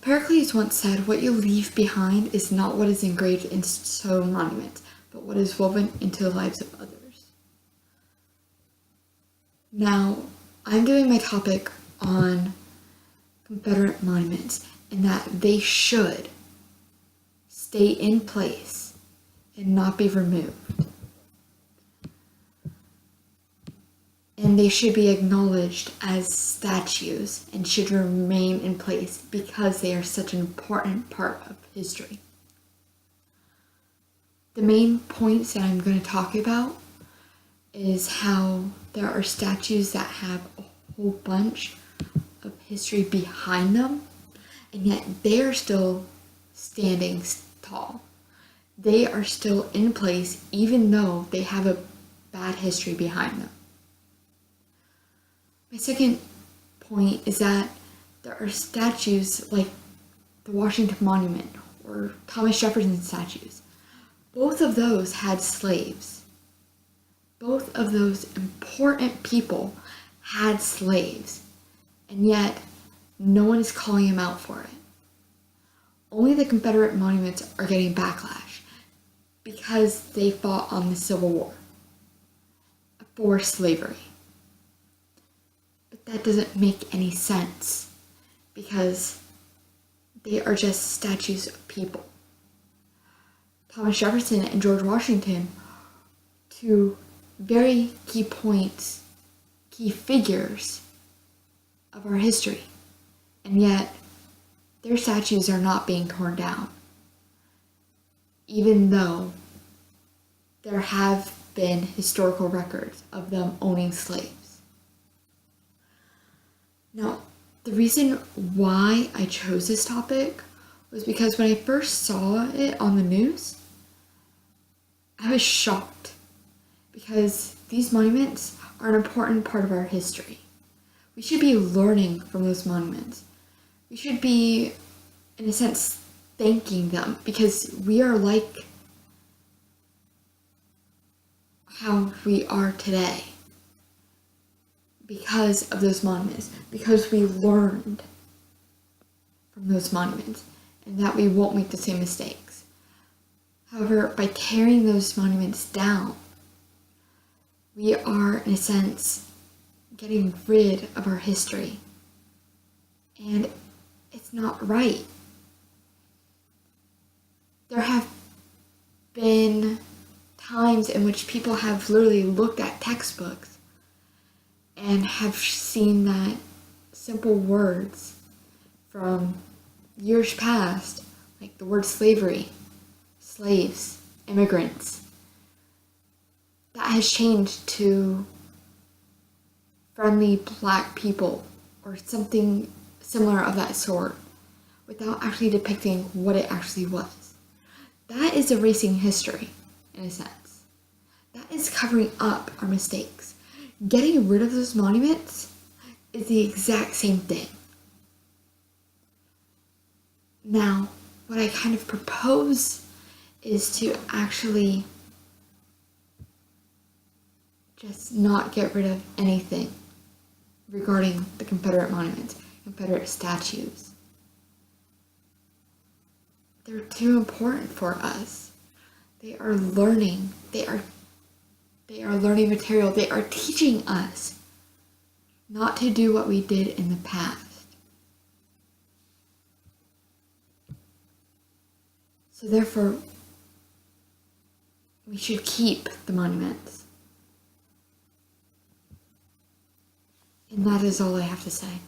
Pericles once said, "What you leave behind is not what is engraved in stone monuments, but what is woven into the lives of others." Now, I'm doing my topic on Confederate monuments and that they should stay in place and not be removed. And they should be acknowledged as statues and should remain in place because they are such an important part of history. The main points that I'm going to talk about is how there are statues that have a whole bunch of history behind them, and yet they are still standing tall. They are still in place even though they have a bad history behind them. My second point is that there are statues like the Washington Monument or Thomas Jefferson statues. Both of those had slaves. Both of those important people had slaves, and yet no one is calling them out for it. Only the Confederate monuments are getting backlash because they fought on the Civil War for slavery. But that doesn't make any sense because they are just statues of people. Thomas Jefferson and George Washington, two very key points, key figures of our history, and yet their statues are not being torn down, even though there have been historical records of them owning slaves. Now, the reason why I chose this topic was because when I first saw it on the news, I was shocked because these monuments are an important part of our history. We should be learning from those monuments. We should be, in a sense, thanking them because we are like how we are today because of those monuments, because we learned from those monuments and that we won't make the same mistakes. However, by tearing those monuments down, we are, in a sense, getting rid of our history. And it's not right. There have been times in which people have literally looked at textbooks and have seen that simple words from years past, like the word slavery, slaves, immigrants, that has changed to friendly black people or something similar of that sort without actually depicting what it actually was. That is erasing history, in a sense. That is covering up our mistakes. Getting rid of those monuments is the exact same thing. Now, what I kind of propose is to actually just not get rid of anything regarding the Confederate monuments, Confederate statues. They're too important for us. They are learning. They are learning material. They are teaching us not to do what we did in the past. So therefore, we should keep the monuments. And that is all I have to say.